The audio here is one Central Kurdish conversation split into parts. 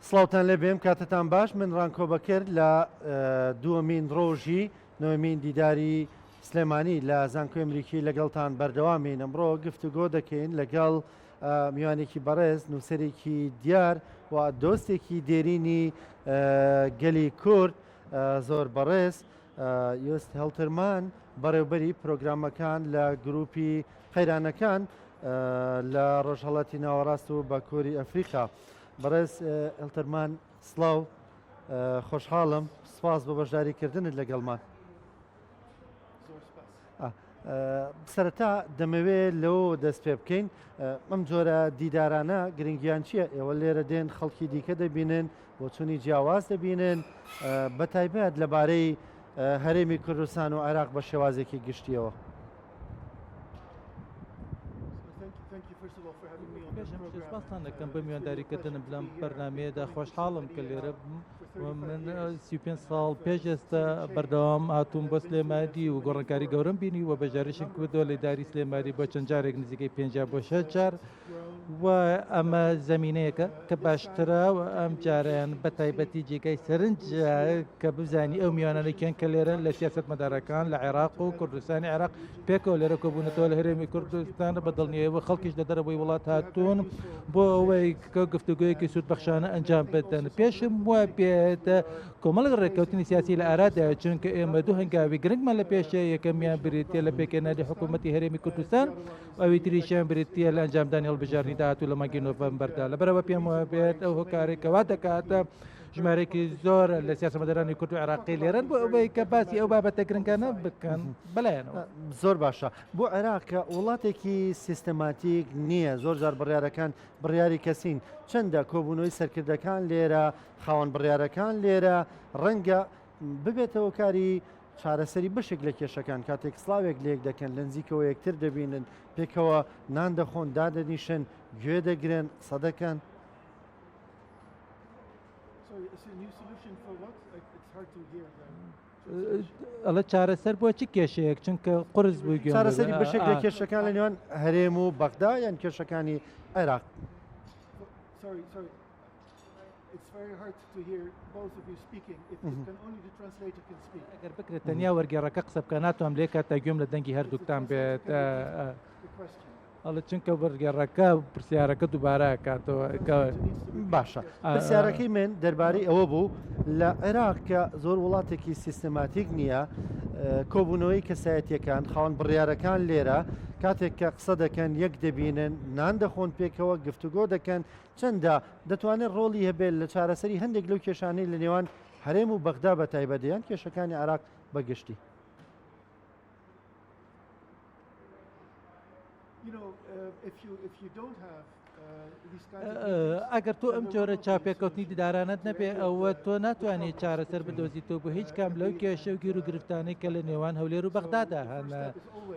سڵاوتان لێ بێم کاتتان باش من ڕانکۆ بەکرد لە دووەمین ڕۆژی نوێمین دیداری سلێمانی لە زانکۆی ئەمریکی لەگەڵتان بەردەوامین ئەمڕۆ گفتوگۆ دەکەین لەگەڵ میوانێکی بەڕێز نووسەرێکی دیار و دۆستێکی دێرینی گەلی کورد زۆر بەڕێز یۆست هەڵترمان بەڕێوبەری پرۆگرامەکان لە گروپی قەیرانەکان لە ڕۆژهەڵاتی ناوەڕاست و باکووری ئەفریقا. بەڕێز هەڵترمان سڵاو، خۆشحاڵم، سپاس بۆ بەشداریکردنت لەگەڵمان. سەرەتا دەمەوێت لەوە دەست پێ بکەین ئەم جۆرە دیدارانە گرنگیان چییە؟ ئێوە لێرە دێن خەڵکی دیکە دەبینن بۆ چوونی جیاواز دەبینن بە تایبەت لەبارەی هەرێمی کوردستان و عێراق بە شێوازێکی گشتیەوە. سپاسان دەکەم بە میوانداریکردنم لەم بەرنامەیەدا. خۆشحاڵم کە لێرە من 35 ساڵ پێش ئێستا بەردەوام هاتووم بۆ سلێمانی و گۆڕانکاری گەورەم بینی و بەژارشم کردەوە لە داری سلێمانی بۆ چەند جارێک نزیکەی 5 بۆ 6 جار و ئەمە زەمینەیەکە کە باشترە و ئەم جاریان بە تایبەتی جێگای سەرنج کە بزانی ئەو میوانانێکیان کە لێرە لە سیاست مەدارەکان لە عێراق و کوردستانی عێراق پێکەوە لێرە کۆبوونەتەوە لە هەرێمی کوردستان بە دڵنیاییەوە خەڵکیش لە دەرەوەی وڵات هاتوون بۆ ئەوەی کە گفتوگویەکی سوودبەخشانە ئەنجام بدەن. پێشم وە بێتە کۆمەڵی ڕێککەوتنی سیاسی لە ئارادایە چونکە ئێمە دوو هەنگاوی گرنگمان لە پێشە یەکەمیان بریتە لە پێکێنانی حکوومەتی هەرێمی کوردستان ئەوی تریشیان بریتە لە ئەنجامدانی هەڵبژاردننی داهاتوو لە مانگی نۆڤەمبەردا. لەبەرەوە پێم وە بێت ئەو هۆکارێکەوە دەکاتە ژمارێکی زۆر لە سیاسەتمەدارانی کورد و عێراقی لێرەن بۆ ئەوەی کە باسی ئەو بابەتە گرنگانە بکەن بەلایەنەوە. زۆر باشە. بۆ عێراق کە وڵاتێکی سیستەماتیک نییە، زۆر جار بڕیارەکان بڕیاری کەسین، چەندە کۆبوونەوەی سەرکردەکان لێرە، خاوەن بڕیارەکان لێرە، ڕەنگە ببێتەوە کاری چارەسەری بەشێک لە کێشەکان کاتێک سلااوێک لێک دەکەن لە نزیکەوە یەکتر دەبینن پێکەوە نان دەخۆن دادەنیشن گوێ دەگرن قسە دەکەن. ئەڵە چارەسەر بۆ چی کێشەیەک چونکە قرس بووی گوێ چارەسەری بەشێک لە کێشەکان لە نێوان هەرێم و بەغدا یان کێشەکانی عێراق. ئەگەر بکرێت تەنیا وەرگێڕەکە قسە بکە ناتوانم لێ کاتە گوێم لە دەنگی هەردووکتان بێت. ئەڵە چونکە وەرگێڕەکە پرسیارەکە دووبارە کاتەوە. باشە، پرسیارەکەی من دەربارەی ئەوە بوو لە عێراق کە زۆر وڵاتێکی سیستەماتیک نییە، کۆبوونەوەی کەسایەتیەکان خاوەن بڕیارەکان لێرە کاتێک کە قسە دەکەن یەک دەبینن نان دەخۆن پێکەوە گفتوگۆ دەکەن، چەندە دەتوانێت ڕۆڵی هەبێت لە چارەسەری هەندێک لەو کێشانەی لە نێوان هەرێم و بەغدا بە تایبەتیان کێشەکانی عێراق بەگشتی. ئەگەر تۆ ئەم جۆرە چاپێککەوتنی دیدارانت نەبێ ئەوە تۆ ناتوانێت چارەسەر بدۆزیتەوە بۆ هیچ کام لەو کێشە و گیر و گرفتانەی کە لە نێوان هەولێر و بەغدادا هەنە.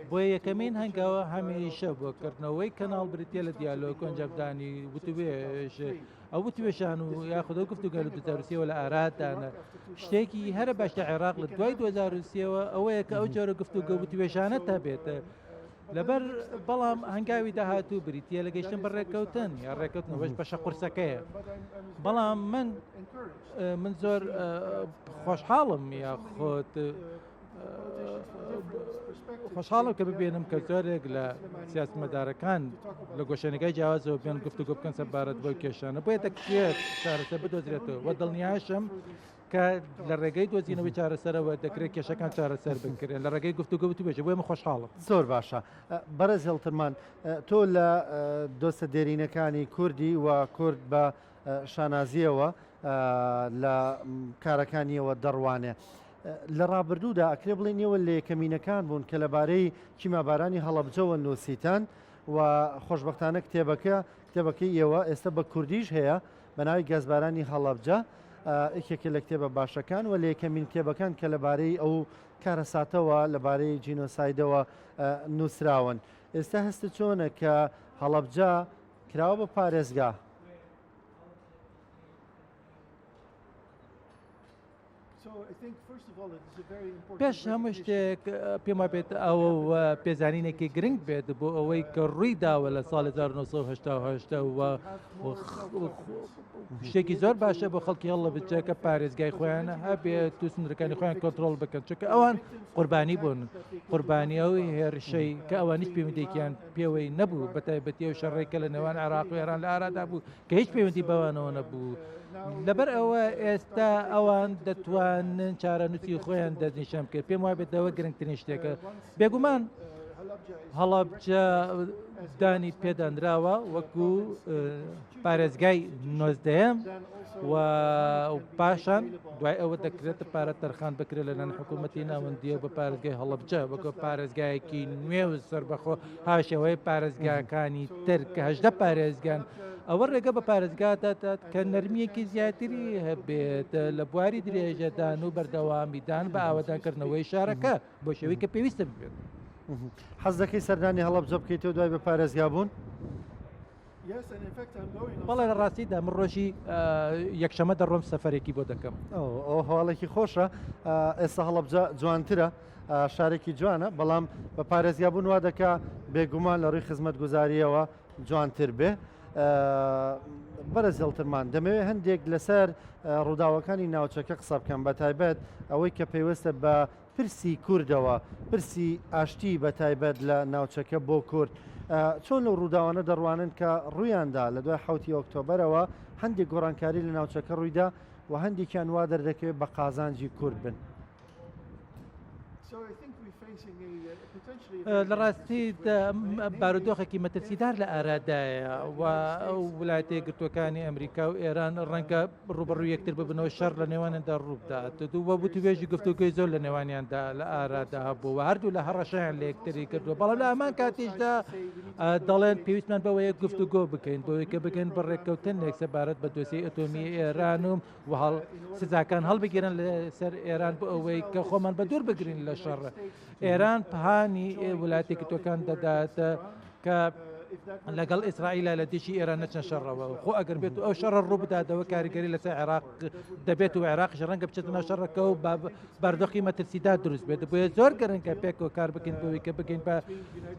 بۆ یەکەمین هەنگاوە هەمیشە بۆکردنەوەی کەناڵ بریتە لە دیالۆگ ئەنجامدانی وتوێژ ئەو وتوێشان و یاخودە گفتوگەل 2023ەوە لە ئارادانە شتێکی هەرە باشە عێراق لە دوای 2023ەوە ئەوەیە کە ئەو جۆرە گفتوگە وتوێشانە تا بێتە لەبەر بەڵام هەنگاوی داهاتوو بریتە لە گەیشتن بە ڕێککەوتن یا ڕێککەوتنەوەش بەشە قورسەکەیە. بەڵام من زۆر خۆشحاڵم یاخۆت خۆشحاڵم کە ببێنم کە زۆرێک لە سیاسەتمەدارەکان لە گۆشەنەکەی جیاوازەوە بێن گفتوگۆ بکەن سەربارەت بۆ کێشانە بۆیە دەکرێت چارەسەر بدۆزرێتەوە و دڵنیاشم کە لە ڕێگەی دۆزینەوەی چارەسەرەوە دەکرێت کێشەکان چارەسەر بکرێن لە ڕێگەی گفتوگۆ بتوێژە بۆیە من خۆشحاڵم. زۆر باشە. بەرەز هەڵترمان تۆ لە دۆستە دێرینەکانی کوردی و کورد بە شانازیەوە لە کارەکانیەوە دەڕوانێ لە ڕابردوودا ئەکرێ بڵێن نێوە لە یەکەمینەکان بوون کە لەبارەی چیمەبارانی هەڵەبجەوە نووسیتان و خۆشبەختانە کتێبەکەی ئێوە ئێستا بە کوردیش هەیە بە ناوی گەزبارانی هەڵەبجە، یەکێکە لە کتێبە باشەکان و لە یەکەمین کتێبەکان کە لەبارەی ئەو کارەساتەوە لەبارەی جینۆسایدەوە نووسراون. ئێستا هەستە چۆنە کە هەڵەبجە کراوە بە پارێزگا؟ پێش هەموو شتێک پێم بێت ئەو پێزانینێکی گرنگ بێت بۆ ئەوەی کە ڕووی داوە لە ساڵ 1970 شتێکی زۆر باشە بۆ خەڵکی هەڵە بچێکە پارێزگای خۆیانە هەبێت و سندرەکانی خۆیان کۆنتترۆل بکەن چکە ئەوان قوربانی بوون قوربانی ئەوی هێرشەی کە ئەوانیش پەیوەندێکیان پێوەی نەبوو بەتایبەتی و شەڕێکە لە نێوان عێراق و ئێران لە ئارادا بوو کە هیچ پەیوەندی بەوانەوە نەبوو. لەبەر ئەوە ئێستا ئەوان دەتوانن چارەنووسی خۆیان دەستنیشان کرد پێم وابێت ئەوە گرنگترین شتێکە بێگومان هەڵەبجە دانی پێدانراوە وەکو پارێزگای 19م و پاشان دوای ئەوە دەکرێتە پارە تەرخان بکرێت لە نان حکوومەتی ناوەندیە بە پارێزگای هەڵەبجە وەکو پارێزگایەکی نوێ و سەربەخۆ هاشەوەی پارێزگاکانی تر کە 18 پارێزگان ئەوە ڕێگە بە پارێزگاتە کە نەرمیەکی زیاتری هەبێت لە بواری درێژەدان و بەردەوامیدان بە ئاوادانکردنەوەی شارەکە بۆ شێوەی کە پێویستە بێت. حەز دەکەی سەردانی هەڵەبجە بکەیتەوە دوای بە پارێزگا بوون؟ بەڵێ لە ڕاستیدا من ڕۆژی یەکشەمە دەڕۆم سەفەرێکی بۆ دەکەم. ئەو هەواڵێکی خۆشە. ئێستا هەڵەبجە جوانترە شارێکی جوانە بەڵام بە پارێزگا بوون وا دەکا بێگومان لە ڕووی خزمەتگوزاریەوە جوانتر بێ. بەرز هێڵترمان دەمەوێت هەندێک لەسەر ڕووداوەکانی ناوچەکە قسە بکەم بە تایبەت ئەوەی کە پێویستە بە پرسی کوردەوە پرسی ئاشتی بە تایبەت لە ناوچەکە بۆ کورد چۆن لەو ڕووداوانە دەڕوانن کە ڕوویاندا لە دوای 7 ئۆکتۆبەرەوە هەندێک گۆڕانکاری لە ناوچەکە ڕوویدا و هەندێکیان وا دەردەکەوێت بە قازانجی کورد بن. لە ڕاستی بارودۆخێکی مەترسیدار لە ئارادایە و وڵاتە یەکگرتووەکانی ئەمریکا و ئێران ڕەنگە ڕوبەڕووی یەکتر ببنەوە شەڕ لە نێوانیاندا ڕوودات دوو بە توێژی گفتوگوی زۆر لە نێوانیاندا لە ئارادا هەبوو و هەردوو لە هەڕەشیان لە یەکتری کردووە بەڵام لە ئەمان کاتیشدا دەڵێن پێویستمان بەوەیە گفتوگۆ بکەین بۆی کە بگەن بەڕێککەوتنێک سەبارەت بە دۆسیی ئەتۆمی ئێران و سزاکان هەڵبگیرن لەسەر ئێران بۆ ئەوەی کە خۆمان بە دوور بگرین لە شەڕ. ئێران پهانی وڵاتی یەکگرتووەکان دەداتە کە لەگەڵ ئیسرائیلە لە دژی ئێران نەچەند شەڕەوە خۆ ئەگەر بێت ئەو شەڕە ڕوو بداتەوە کاریگەری لەسەر عێراق دەبێت و عێراقیش ڕەنگە بچێتە شەڕەکە و بەردۆخی مەترسیدا دروست بێت بۆیە زۆر گەرنکە پێکەوە کار بکەین بۆی کە بگەین بە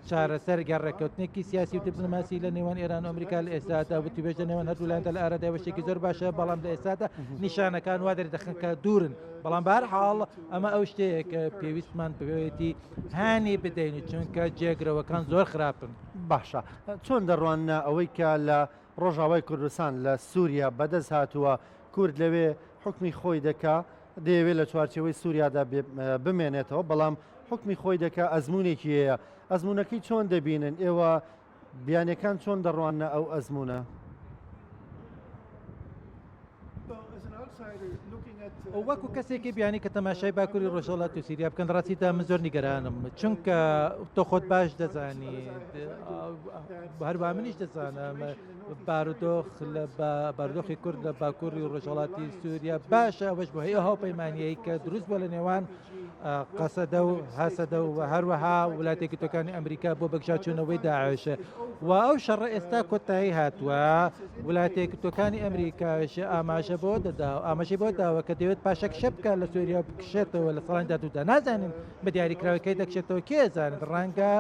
چارەسەر گەڕێکەوتنێکی سیاسی و دیپلۆماسی لە نێوان ئێران و ئەمریکا لە ئێستادا و توێژ لە نێوان هەردوو لایەندا لە ئارادای وەشێکی زۆر باشە بەڵام لە ئێستادا نیشانەکان وا دەردەخەن کە دوورن بەڵام بەهەرحاڵ ئەمە ئەو شتەیە کە پێویستمان بەوێتی هانی بدەین چونکە جێگرەوەکان زۆر خراپن. باشە چۆن دەڕوانە ئەوەی کە لە ڕۆژاوای کوردستان لە سووریا بەدەست هاتووە کورد لەوێ حکمی خۆی دەکا دەیەوێت لە چوارچەوەی سووریادا بمێنێتەوە بەڵام حکمی خۆی دەکا ئەزمونێکی هەیە ئەزمونونەکەی چۆن دەبینن ئێوە بیانەکان چۆن دەڕوانە ئەو ئەزمونە؟ وەکو کەسێکی بیانی کە تەماشای باکووری ڕۆژهەڵات و سیریا بکەن ڕاستیدا من زۆر نیگەرانم چونکە تۆ خۆت باش دەزانی هەروە منیش دەزانم بارودۆخ لە بارودۆخی کورد لە باکووری ڕۆژهەڵاتی سووریا باشە ئەوەش بۆ هەیە هاوپەیمانیەی کە دروست بووە لە نێوان قەسەدە و هەسەدە و هەروەها وڵاتێکی یەکگرتووەکانی ئەمریکا بۆ بەگژاچوونەوەی داعشە و ئەو شەڕە ئێستا کۆتایی هاتووە وڵاتێکی یەکگرتووەکانی ئەمریکاش ئاماژە بۆ دەدا و ئاماژەی بۆ داوە کە دەوێت پاشەک شەبکە لە سووریا بکشێتەوە لە ساڵانی داهاتوودا نازانین بە دیاریکراوەکەی دەکشێتەوە کێزانن ڕەنگە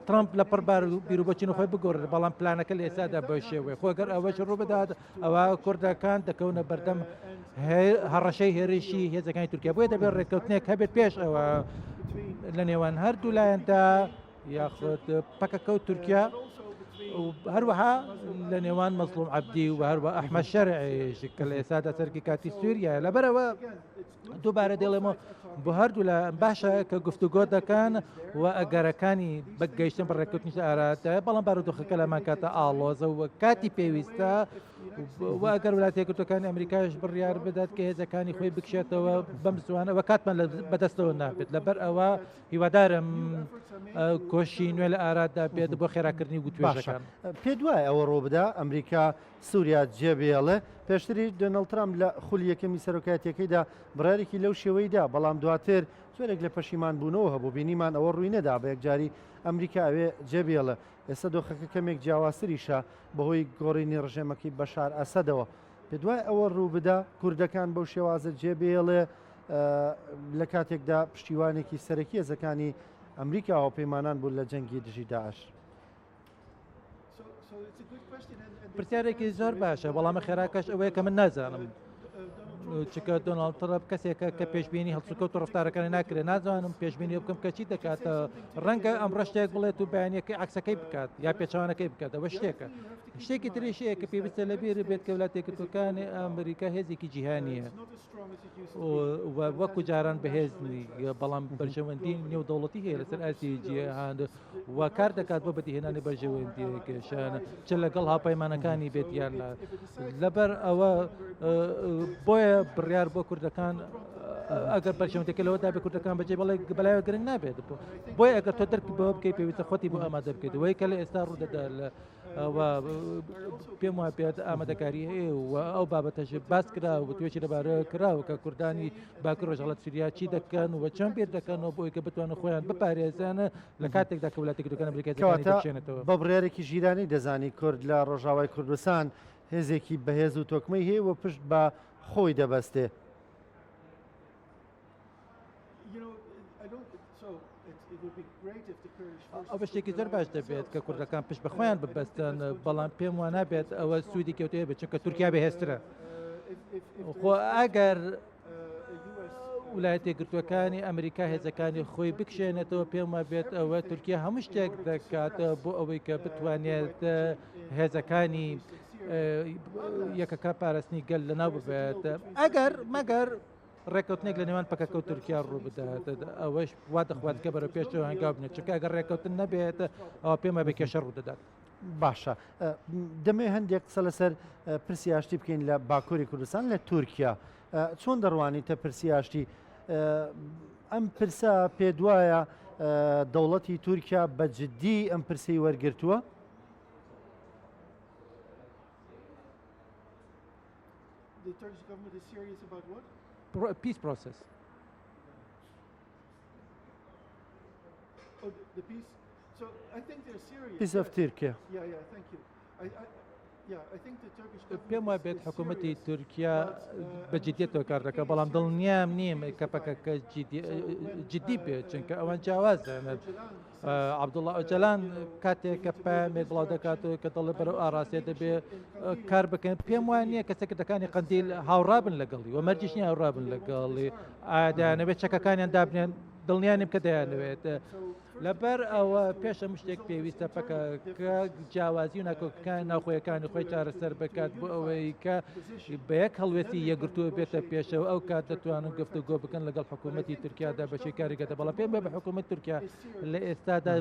ترامپ لە پڕبار بیرروبەچین خۆی بگۆڕێت بەڵام پلانەکە لە ئێستادا بە شێوەیە خۆگەر ئەوەش ڕوو بدات ئەوە کوردەکان دەکەونە بەردەم هەڕەشەی هێرشی هێزەکانی تورکیا بۆیە دەبێت ڕێککەوتنێک هەبێت پێش ئەوە لە نێوان هەردوو لایەندا یاخود پەکەکەوت تورکیا هەروەها لە نێوان مەزلوم عەبدی و هەروە ئەحمەد شەرعیش کە لە ئێستادا سەرکی کاتی سووریایە لەبەرەوە دووبارە دێڵێمەوە بۆ هەردوو لە باشە کە گفتوگۆ دەکەن و ئەگەرەکانی بەگەیشتن بە ڕێککەوتنی ئارادایە بەڵام بارودۆخەکە لەمان کاتە ئاڵۆزە و کاتی پێویستە و ئەگەر وڵاتە یەکگرتووەکانی ئەمریکاش بڕیار بدات کە هێزەکانی خۆی بکشێتەوە بەم زوانەوە کاتمان بەدەستەوە نابێت لەبەر ئەوە هیوادارم کۆشی نوێ لە ئارادا بێت بۆ خێراکردنی گوتوێژەکان. پێ دوای ئەوە ڕۆبدا ئەمریکا سووریا جێبێڵێ پێشتری دۆناڵد ترامپ لە خولی یەکەمی سەرۆکایەتیەکەیدا بڕارێکی لەو شێوەیەدا بەڵام دواتر زۆرێک لە پەشیمان بوونەوە هەبوو بینیمان ئەوە ڕووی نەدا بە یەکجاری ئەمریکا ئەوێ جێبێڵە ئێستا دۆخەکە کەمێک جیاوازتریشە بەهۆی گۆڕینی ڕژێمەکەی بەشار ئەسەدەوە پێ دوای ئەوە ڕوو بدا کوردەکان بەو شێوازە جێبێڵێ لە کاتێکدا پشتیوانێکی سەرەکی هێزەکانی ئەمریکا هاوپەیمانان بوون لە جەنگی دژی داعش. پرسیارێکی زۆر باشە، بەڵامە خێراکەش ئەوەیە کە من نازانم چکە دۆناڵد ترامپ کەسێکە کە پێشبینی هەڵسوکەوت و ڕفتارەکانی ناکرێت، نازانم پێشبینی بکەم کە چی دەکاتە، ڕەنگە ئەمڕۆ شتێک بڵێت و بەیانیەکەی عکسەکەی بکات یا پێچوانەکەی بکات، ئەوە شتێکە. شتێکی تریشەیە کە پێویستە لەبیر بێت کە وڵاتە یەکگرتووەکانی ئەمریکا هێزێکی جیهانیە وەکو جاران بەهێزنی، بەڵام بەرژەوەندی نێودەوڵەتی هەیە لەسەر ئاسی جیهان و کار دەکات بۆ بەدیهێنانی بەرژەوەندیەکەشانە چ لەگەڵ هاوپەیمانەکانی بێت یان لەبەر ئەوە بۆیە بڕیار بۆ کوردەکان ئەگەر بەرژەوەندەکە لەوەدا بێ کوردەکان بەجێ بەڵێ بەلایەوە گرنگ نابێت، بۆیە ئەگەر تۆ دەرک بەوە بکەی پێویستە خۆتی بۆ ئامادە بکەیت، وەی کە لە ئێستا ڕوودەدا پێم وایە پێت ئامادەکاری هەیە و ئەو بابەتەش باس کرا و توێکی لەبارە کراوە کە کوردانی باکوور ڕۆژهەڵات سووریا چی دەکەن و چۆن پێر دەکەنەوە بۆی کە بتوانن خۆیان بپارێزانە لە کاتێکدا کە وڵاتی یەکگرتووەکان ئەمریکای بچێنێتەوە. بە بڕیارێکی ژیرانی دەزانی کورد لە ڕۆژاوای کوردستان هێزێکی بەهێز و تۆکمەی هەیە و پشت بە خۆی دەبەستێ. ئەو شتێکی زۆر باش دەبێت کە کوردەکان پشت بە خۆیان ببەستن، بەڵام پێم وان نابێت ئەوە سوودی کەوتەیە بێت چونکە تورکیا بەهێزترە. خۆ ئەگەر وڵایەتە یەکگرتووەکانی ئەمریکا هێزەکانی خۆی بکشێنێتەوە پێم وابێت ئەوە تورکیا هەموو شتێک دەکاتەوە بۆ ئەوەی کە بتوانێت هێزەکانی یەکەکە پاراستنی گەل لەناو ببێت، ئەگەر مەگەر ڕێککەوتنێک لە نێوان پەکەکە و تورکیا ڕوو بدات، ئەوەش وا دەخوات کە بەرەو پێشەوە هەنگاو بنێت، چونکە ئەگەر ڕێککەوتن نەبێت ئەوە پێمە بە کێشە ڕوو دەدات. باشە، دەمێ هەندێک قسە لەسەر پرسیاشتی بکەین لە باکووری کوردستان لە تورکیا. چۆن دەڕوانیتە پرسیاشتی ئەم پرسە پێ دوایە دەوڵەتی تورکیا بە جددی ئەم پرسی وەرگرتووە؟ Peace process. Oh, the peace. So I think they're serious. Peace of Turkey. Yeah, thank you. I think the Turkish government پێم وایە بێت حکوومەتی تورکیا بەجددیەتەوە کار دەکات، بەڵام دڵنیام نیم کە پەکەکە جددی بێت، چونکە ئەوان جیاوازن. عەبدوڵڵا ئۆجەلان کاتێک کە پامێک بڵاو دەکاتەوە کە دەڵێ بەرەو ئاراستێ دەبێ کار بکەن، پێم وانە کە سەکردەکانی قەندیل هاوڕابن لەگەڵی و مەرجیش نیە هاوڕابن لەگەڵی دەیانەوێت چەکەکانیان دابنێن، دڵنیانیم کە دەیانەوێت. لەبەر ئەوە پێش هەموو شتێک پێویستە پەکەکە جیاوازی و ناکۆکەکان ناوخۆیەکانی خۆی چارەسەر بکات بۆ ئەوەی کە بە یەک هەڵوێستی یەکگرتووە بێتە پێشەوە، ئەو کات دەتوانن گفتوگۆ بکەن لەگەڵ حکوومەتی تورکیادا بەشی کاریگەتە. بەڵام پێم بێ بە حکوومەت تورکیا لە ئێستادا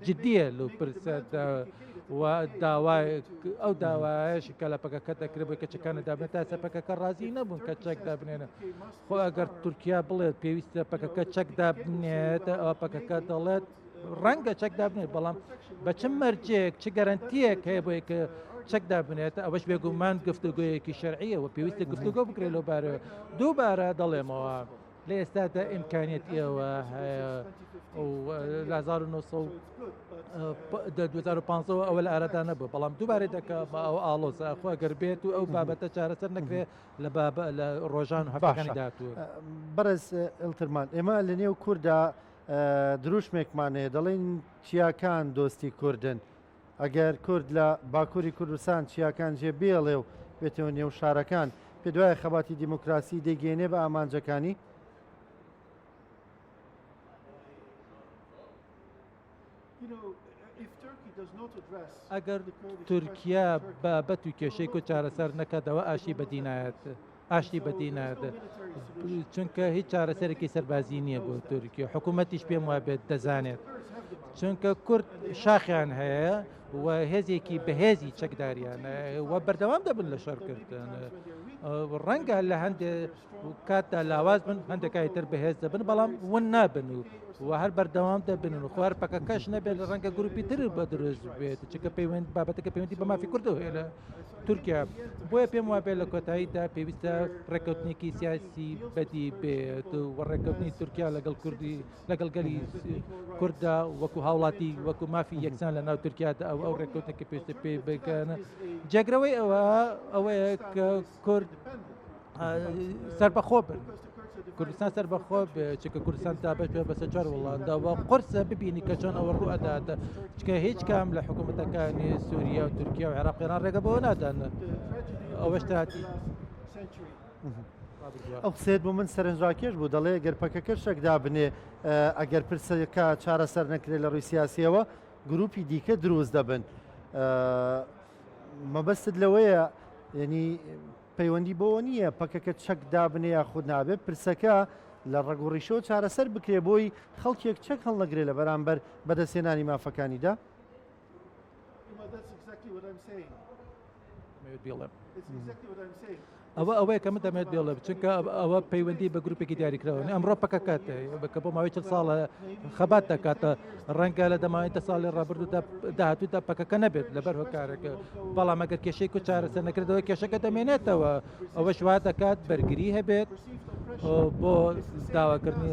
جددیە لەو پرسەدا و داوای ئەو داوایش کە لە پەکەکە دەکرێت بۆی کە چەکانە دابنێت تا پەکەکە ڕازی نەبوون کە چەک دابنێنە. خۆ ئەگەر تورکیا بڵێت پێویستە پەکەکە چەک دابنێت، ئەوە پەکەکە دەڵێت ڕەنگە چەک دابنێت، بەڵام بە چ مەرجێک چ گەرانتیەک هەیە بۆی کە چەک دابنێت، ئەوەش بێگومان گفتوگۆیەکی شەرعیە و پێویستە گفتوگۆ بکرێت لەو بارەوە. دووبارە دەڵێمەوە لە ئێستادا ئیمکانیەتی ئەوە هەیە لە 2015 ئەوە لە ئارادا نەبوو، بەڵام دووبارەی دەکە ئەو ئاڵۆزە خۆ گەر بێت و ئەو بابەتە چارەسەر نەکرێت لە ڕۆژان و هەفتەکانی داهاتووە. بەرز ئەلترمان، ئێمە لە نێو کووردا دروشمێکمان هەیە دەڵێن چیاکان دۆستی کوردن، ئەگەر کورد لە باکووری کوردستان چیاکان جێ بێڵێ و بێتەوە نێو شارەکان، پێ دوایە خەباتی دیموکراسی دەیگەێنێ بە ئامانجەکانی؟ ئەگەر تورکیا بابەت و کێشەی و چارەسەر نەکاتەوە ئاشتی بەدینات، چونکە هیچ چارەسەرێکی سەربازی نییە بۆ تورکیا، حکوومەتیش پێم وابێت دەزانێت، چونکە کورد شاخیان هەیە و هێزێکی بەهێزی چەکداریان و بەردەوام دەبن لە شەڕکردن. ڕەنگە لە هەندێک کاتدا لاواز بن، هەندێکای تر بەهێز دەبن، بەڵام ون نابن و هەر بەردەوام دەبن و خوار پەکەکەش نەبێت لە ڕەنگە گروپی تر بە دروست بێت، چونکە بابەتەکە پەیوەندی بە مافی کوردەوە هەیە لە تورکیا. بۆیە پێم وابێت لە کۆتاییدا پێویستە ڕێککەوتنێکی سیاسی بەدی بێت و ڕێککەوتنی تورکیا لەگەڵ گەلی کووردا وەکو هاوڵاتی وەکو مافی یەکسان لە ناو تورکیادا ئەو ڕێککەوتنێکی پێویستە پێ بکەن. جێگرەوەی ئەوەیە کە کورد سەربەخۆ بن کوردستان سەر بەخۆ چکە کوردستان تابەت پێ بەسەر چوار وڵاتەوە قرسە ببینی کە چۆن ئەوە ڕوئەداتە چکە هیچ کام لە حکوومەتەکانی سووریا و تورکیا و عێراق پێیان ڕێگە بەوە نادان ئەوەش تاتی ئەو قسێت بۆ من سەرنجڕاکێش بوو دەڵێ گەر پەکەکە شەکدا بنێ ئەگەر پرسەکە چارەسەر نەکرێت لە ڕووی سیاسیەوە گروپی دیکە دروست دەبن مەبەستت لەوەیە یعنی پەیوەندی بۆەوە نییە پەکەکە چەکدا بنێ یاخود نابێت پرسەکە لە ڕێگوڕیشەوە چارەسەر بکرێ بۆی خەڵکێک چەک هەڵ نەگرێت لە بەرامبەر بەدەستێنانی مافەکانیدا ئەوەیە کە من دەمێت بێڵە چونکە ئەوە پەیوەندی بە گروپێکی دیاریکراوە ئەمڕۆ پەکەکات بکە بۆ ماوەی چەند ساڵە خەبات دەکاتە ڕەنگە لە دەماوەیتە ساڵی ڕابردوودا داهاتوودا پەکەکە نەبێت لەبەر هۆکارەکە بەڵام ئەگەر کێشەی و چارەسەر نەکردەوە کێشەکە دەمێنێتەوە ئەوە شوا دەکات بەرگری هەبێت بۆ داواکردنی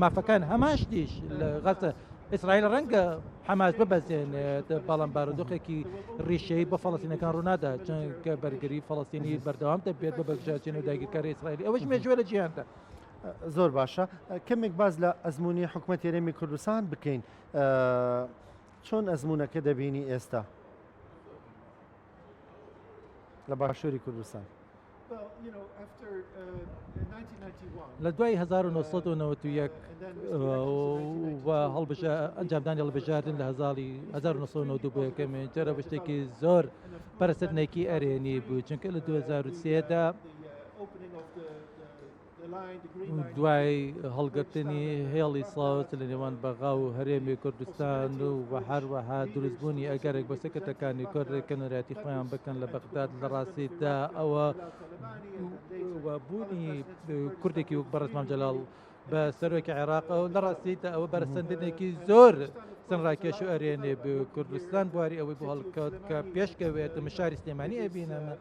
مافەکان هەماشتیش لە غەزە ئیسرائیل ڕەنگە حەماس ببەزێنێت بەڵام بارودۆخێکی ڕیشەی بە فەڵەستینەکان ڕوونادا چونکە بەرگری فەڵەستینی بەردەوام دەبێت بە بەگژاچین و داگیرکاری ئیسرائیلی ئەوەش مێژوە لە جیهاندا زۆر باشە کەمێک باز لە ئەزمموی حکوومەت هێرێمی کوردستان بکەین چۆن ئەزمونونەکە دەبینی ئێستا لە باشووری کوردستان لە دوای 1991 ئەنجامدانی هەڵبژاردن لە 1992 بوو یەکەمین جارە بە شتێکی زۆر پەرسەرنێکی ئەرێنی بوو چونکە لە 2003دا دوای هەڵگرتنی هێڵی ساوت لە نێوان بەغا و هەرێمی کوردستان و هەروەها دروستبوونی ئەگەرێک بە سەکەتەکانی کوردێک کەنەراتی خۆیان بکەن لە بەغداد لە ڕاستیدا ئەوە بوونی کوردێکی وەک بەڕێزمان جەلال بە سەرۆکی عێراق لە ڕاستیدا ئەوە بەرەسەندنێکی زۆر سنڕاکێش و ئەرێنێ کوردستان بواری ئەوەی بۆ هەڵکەوت کە پێشکەوێت مشاری سلێمانی ئەبینەمە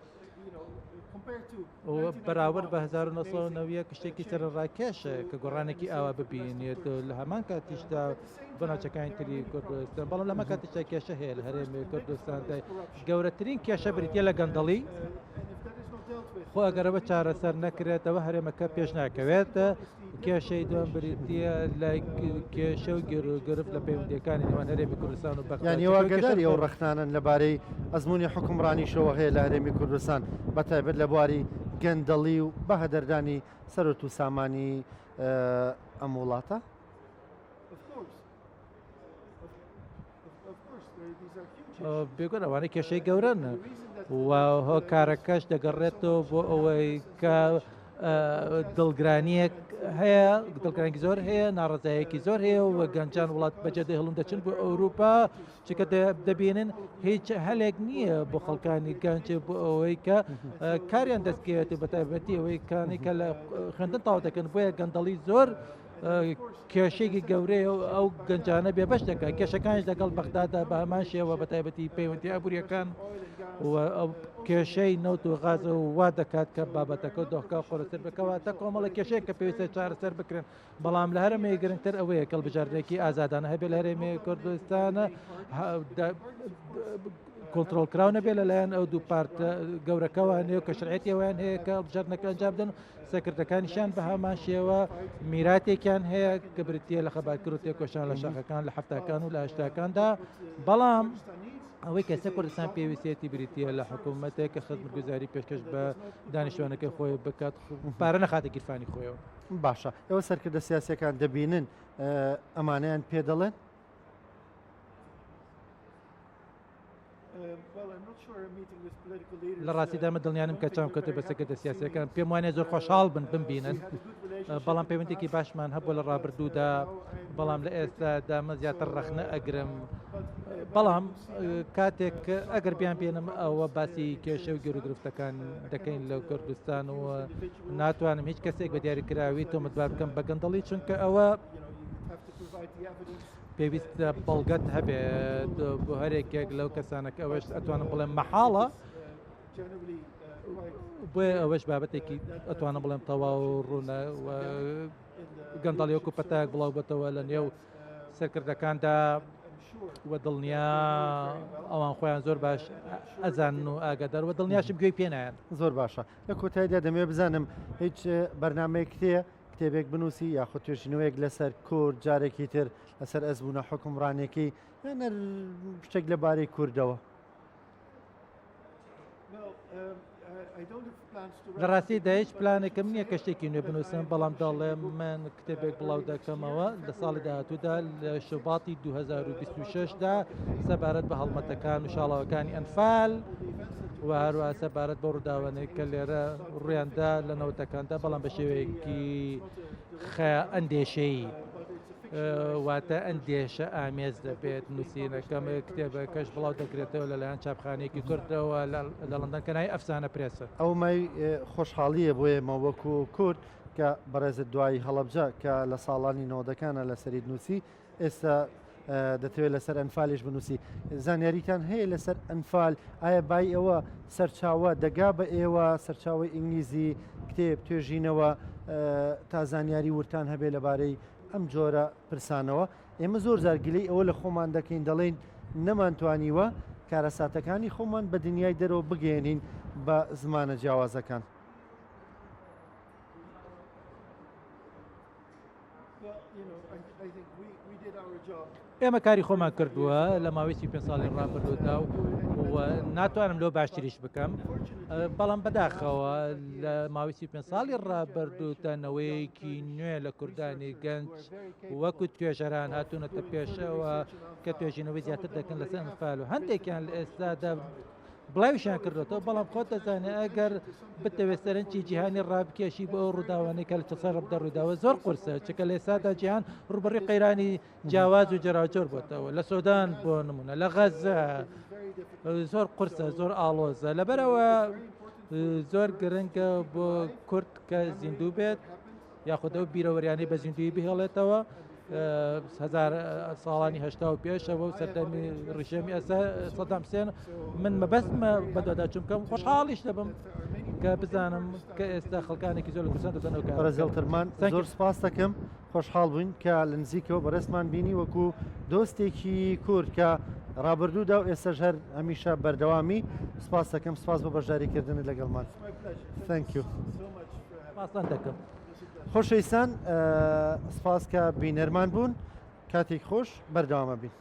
بەراورد بە 1990 شتێکی سەرڕاکێشە کە گۆڕانێکی ئاوا ببینێت لە هەمان کاتیشدا بۆ ناوچەکانی تری کوردستان بەڵام لەمە کاتیشدا کێشە هەیە لە هەرێمی کوردستاندا گەورەترین کێشە بریتە لە گەندەڵی خۆ ئەگەرەوە چارەسەر نەکرێتەوە هەرێمەکە پێش ناکەوێت کێشەی دوم بریتە لای کێشە و گرفت لە پەیوەندیەکانی نێوان هەرێمی کوردستان و بەغداد یانیەوە گەداری ئەو ڕەخنانن لەبارەی ئەزمموی حکومڕانیشەوە هەیە لە هەرێمی کوردستان بەتایبەت لە بواری گەندەڵی و بە هەدەردانی سەرۆت و سامانی ئەم وڵاتە بێگوان ئەوانەی کێشەی گەورەن و هۆکارەکەش دەگەڕێتەوە بۆ ئەوەی کە دڵگرانیەک هەیە دڵگرانێکی زۆر هەیە ناڕزایەکی زۆر هەیە و گەنجان وڵات بەجێدە هەڵون دەچن بۆ ئەوروپا چکە دەبینن هیچ هەلێک نییە بۆ خەڵکانی گەنجێ بۆ ئەوەی کە کاریان دەستکەوێت بە تایبەتی ئەوەی کانی کە لە خوێندن تاو دەکەن بۆیە گەندەڵی زۆر کێشێکی گەورەیە ئەو گەنجانە بێبەش دەکات کێشەکانش لەگەڵ بەغدادا بە هەمان شێوە بە تایبەتی پەیوەندی ئابوووریەکان ئەو کێشەی نەوت و غازە و وا دەکات کە بابەتەکە دۆخکە خۆرەسەر بکەواتە کۆمەڵە کێشەیە کە پێویستە چارەسەر بکرێن بەڵام لە هەرێمی گرنگتر ئەوەیە کە بژاردێکی ئازادانە هەبێت لە هەرێمی کوردستانە کۆنتترۆل کراونە بێت لەلایەن ئەو دوو پارتە گەورەکەوان هەیە کە شرعەتیەوەیان هەیە کە بژاردنەکە ئەنجام بدەن سەکردەکانیشان بە هەمان شێوە میراتێکیان هەیە کە بریتە لە خەباتکرد و تێکۆشان لە شاخەکان لە هەفتاکان و لە هەشتاکاندا بەڵام ئەوەی کەسە کوردستان پێویستێتی بریتە لە حکوومەتێک کە خزمەتگوزاری پێشکەش بە دانیشتوانەکەی خۆی بکات پارە نەخاتە گیرفانی خۆیەوە باشە ئەوە سەرکردە سیاسیەکان دەبینن ئەمانەیان پێ دەڵێن لە ڕاستیدا مە دڵنیانم کە چاوم کەوتە بە سەرکردە سیاسیەکان پێم وانێ زۆر خۆشحاڵ بن بمبینن بەڵام پەیوەندێکی باشمان هەبوو لە ڕابردوودا بەڵام لە ئێستادا مە زیاتر ڕەخنە ئەگرم بەڵام کاتێک ئەگەر بیان بێنم ئەوە باسی کێشە و گەورەگرفتەکان دەکەین لە کوردستان و ناتوانم هیچ کەسێک بە دیاریکراوی تۆمەتبار بکەم بە گەندەڵی چونکە ئەوە پێویستە بەڵگەت هەبێت بۆ هەرێکێک لەو کەسانەکە ئەوەش ئەتوانم بڵێم مەحاڵە بۆیە ئەوەش بابەتێکی ئەتوانم بڵێم تەواو ڕوونە گەندەڵی وەکو پەتاک بڵاو بێتەوە لە نێو سەرکردەکاندا وە دڵنیا ئەوان خۆیان زۆر باش ئەزان و ئاگادار وە دڵنیاشم گوێی پێنایەن زۆر باشە لە کۆتاییدا دەمێ بزانم هیچ بەرنمەیەک هەیە کتێبێک بنووسی یاخود توێژینەوەیەک لەسەر کورد جارێکی تر لەسەر ئەزبوونە حکمڕانێکی یانە شتێک لەبارەی کوردەوە. لە ڕاستی دا هیچ پلانێکم نییە کە شتێکی نوێ بنووسم بەڵام دەڵێ من کتێبێک بڵاو دەکەمەوە لە ساڵی داهاتوودا لە شوباتی 2026دا سەبارەت بە هەڵمەتەکان و شاڵاوەکانی ئەنفال و هەروە سەبارەت بە ڕووداوانەی کە لێرە ڕویاندا لە نەوتەکاندا بەڵام بە شێوەیەکی ئەندێشەی واتە ئەندێشە ئامێز دەبێت نووسینەکەم کتێبەکەش بڵاو دەکرێتەوە لەلایەن چاپخانەیەکی کوردەوە لە لەندەن کەنای ئەفسانە پرێسە. ئەو مای خۆشحاڵیە بۆ ئێمە وەکو کورد کە بەڕێزت دوایی هەڵەبجە کە لە ساڵانی 90ەکانە لە سەرید نووسی ئێستا دەتەوێت لەسەر ئەنفالیش بنووسی. زانیاریتان هەیە لەسەر ئەنفال ئایا بای ئەوە سەرچاوە دەگا بە ئێوە سەرچاوی ئینگلیزی کتێب توێژینەوە تا زانیاری ورتان هەبێ لەبارەی ئەم جۆرە پرسانەوە. ئێمە زۆر زارگیلەی ئەوە لە خۆمان دەکەین دەڵێن نەمانتوانیوە کارەساتەکانی خۆمان بە دنیای دەرەوە بگەێنین بە زمانە جیاوازەکان. ئێمە کاری خۆمان کردووە لە ماوەی 5 ساڵی ڕابردوودا و ناتوانم لەو باشتریش بکەم بەڵام بەداخەوە لە ماوەی 5 ساڵی ڕابردووتانەوەیەکی نوێ لە کوردانی گەنج وەکو توێژەران هاتوونەتە پێشەوە کە توێژینەوەی زیاتر دەکەن لەسەر ئەنفال و هەندێکیان لە ئێستادا بڵاویشیان کردێتەوە بەڵام خۆت دەزانێت ئەگەر بتەوێت سەرنجی جیهانی ڕابکێشی بۆ ئەو ڕووداوانەی کە لە چەسەر ڕەبدە ڕووداوە زۆر قورسە چکە لە ئێستادا جیهان ڕوبەڕی قەیرانی جیاواز و جەراجۆر بۆتەوە لە سۆدان بۆ نمونە لە غەزە زۆر قورسە زۆر ئاڵۆزە لەبەرەوە زۆر گرنگە بۆ کورد کە زیندوو بێت یاخودە و بیرەوەریانی بە زیندوی بهێڵێتەوە 1000 ساڵانی هەشتا و پێشەوە و سەردەمی ڕژێمی سەدام حوسێن من مەبەستمە بەدووادا چونکەم خۆشحاڵیش دەبم کە بزانم کە ئێستا خەڵکانێکی زۆر لە کوردستان دەتەنەوە کار. بەرەزێڵترمان زۆر سپاس دەکەم خۆشحاڵ بووین کە لە نزیکەوە بەڕێزمان بینی وەکو دۆستێکی کورد کە ڕابردوودا و ئێستاش هەر هەمیشە بەردەوامی سپاس دەکەم سپاس بۆ بەشداریکردنت لەگەڵمان. Thank you. ماسان دەکەم. خۆشەویستان سپاس کە بینەرمان بوون کاتێک خۆش بەردەوامە بین.